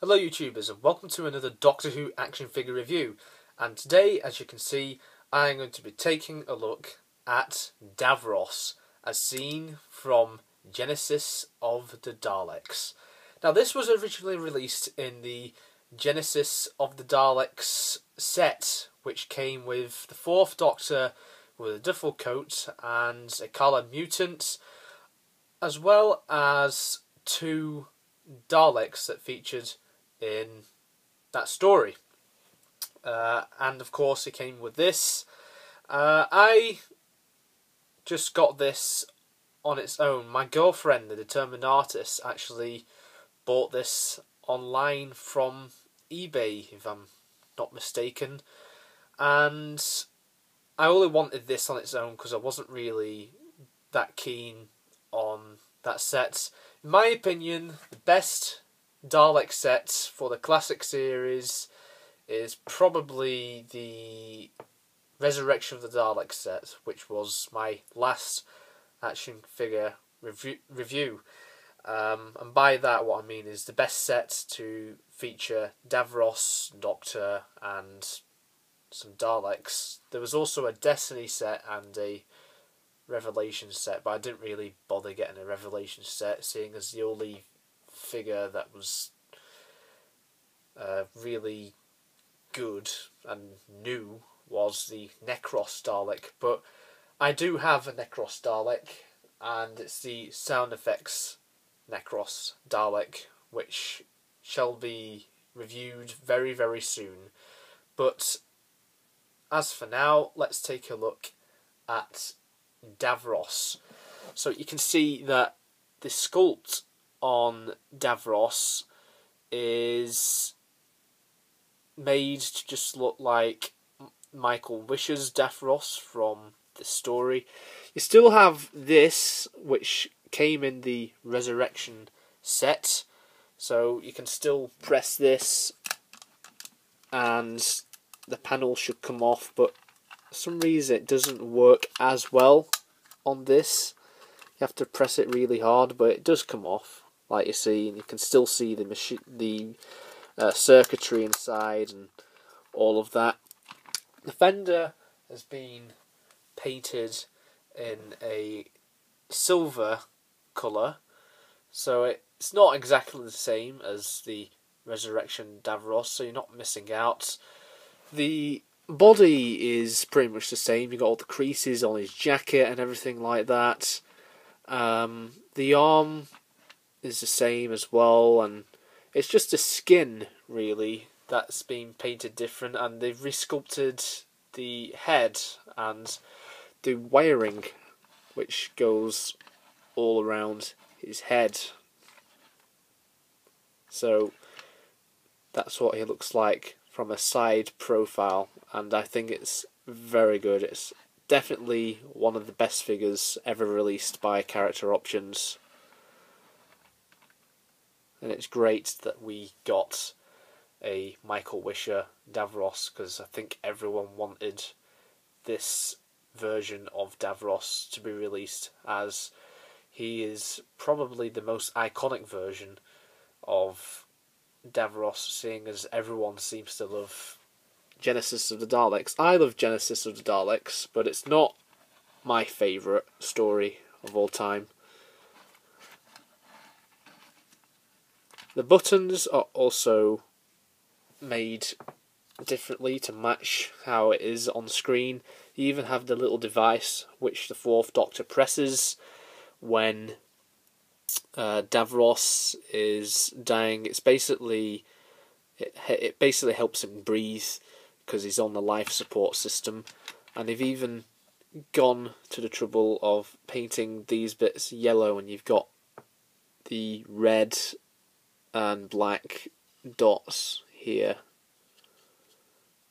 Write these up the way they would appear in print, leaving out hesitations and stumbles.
Hello YouTubers and welcome to another Doctor Who action figure review, and today, as you can see, I am going to be taking a look at Davros as seen from Genesis of the Daleks. Now this was originally released in the Genesis of the Daleks set, which came with the 4th Doctor with a duffel coat and a coloured mutant, as well as 2 Daleks that featured in that story. And of course it came with this. I just got this on its own. My girlfriend, the determined artist, actually bought this online from eBay, if I'm not mistaken. And I only wanted this on its own because I wasn't really that keen on that set. In my opinion, the best Dalek set for the classic series is probably the Resurrection of the Daleks set, which was my last action figure review. And by that what I mean is the best set to feature Davros, Doctor and some Daleks. There was also a Destiny set and a Revelation set, but I didn't really bother getting a Revelation set, seeing as the only figure that was really good and new was the Necros Dalek. But I do have a Necros Dalek, and it's the sound effects Necros Dalek, which shall be reviewed very, very soon. But as for now, let's take a look at Davros. So you can see that the sculpt on Davros is made to just look like Michael Wisher's Davros from the story. You still have this, which came in the Resurrection set, so you can still press this and the panel should come off, but for some reason it doesn't work as well on this. You have to press it really hard, but it does come off, like you see, and you can still see the circuitry inside and all of that. The fender has been painted in a silver colour, so it's not exactly the same as the Resurrection Davros, so you're not missing out. The body is pretty much the same. You've got all the creases on his jacket and everything like that. The arm is the same as well, and it's just the skin really that's been painted different, and they've resculpted the head and the wiring which goes all around his head. So that's what he looks like from a side profile, and I think it's very good. It's definitely one of the best figures ever released by Character Options, and it's great that we got a Michael Wisher Davros, because I think everyone wanted this version of Davros to be released, as he is probably the most iconic version of Davros, seeing as everyone seems to love Genesis of the Daleks. I love Genesis of the Daleks, but it's not my favourite story of all time. The buttons are also made differently to match how it is on screen. You even have the little device which the 4th Doctor presses when Davros is dying. It's basically it basically helps him breathe because he's on the life support system, and they've even gone to the trouble of painting these bits yellow, and you've got the red and black dots here,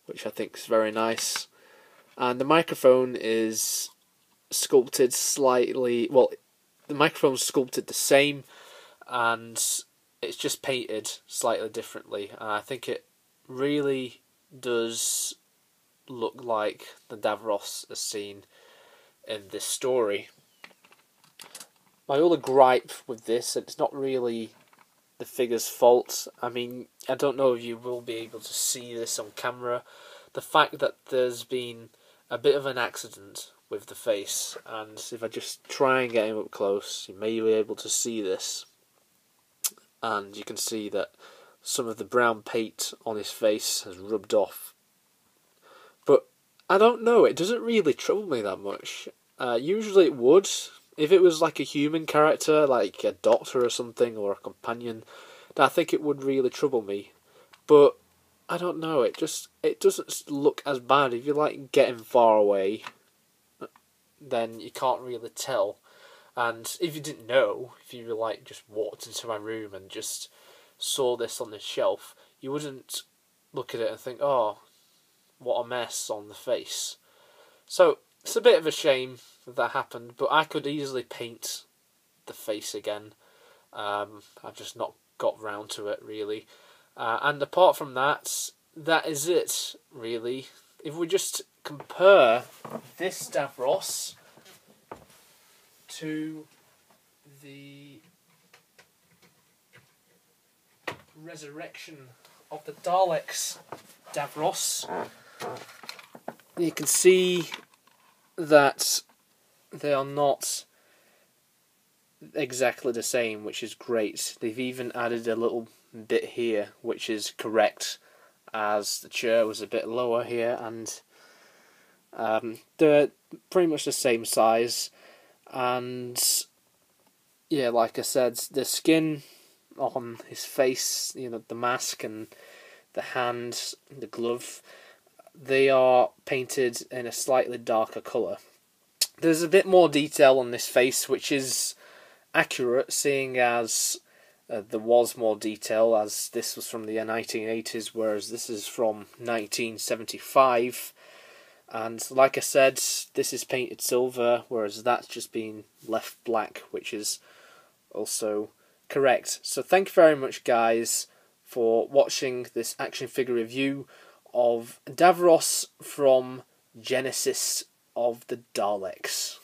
which I think is very nice. And the microphone is sculpted slightly, well, the microphone's sculpted the same, and it's just painted slightly differently, and I think it really does look like the Davros as seen in this story. My only gripe with this, and it's not really the figure's fault. I mean, I don't know if you will be able to see this on camera. The fact that there's been a bit of an accident with the face, and if I just try and get him up close, you may be able to see this. And you can see that some of the brown paint on his face has rubbed off. But I don't know, it doesn't really trouble me that much. Usually it would. If it was like a human character, like a doctor or something, or a companion, then I think it would really trouble me. But I don't know, it doesn't look as bad. If you like getting far away, then you can't really tell. And if you didn't know, if you like just walked into my room and just saw this on the shelf, you wouldn't look at it and think, oh, what a mess on the face. So it's a bit of a shame that happened, but I could easily paint the face again. I've just not got round to it really. And apart from that, that is it really. If we just compare this Davros to the resurrection of the Daleks Davros, you can see that they are not exactly the same, which is great. They've even added a little bit here, which is correct, as the chair was a bit lower here, and they're pretty much the same size. And yeah, like I said, the skin on his face, you know, the mask and the hand, the glove, they are painted in a slightly darker colour. There's a bit more detail on this face, which is accurate, seeing as there was more detail, as this was from the 1980s, whereas this is from 1975. And like I said, this is painted silver, whereas that's just been left black, which is also correct. So thank you very much, guys, for watching this action figure review of Davros from Genesis of the Daleks.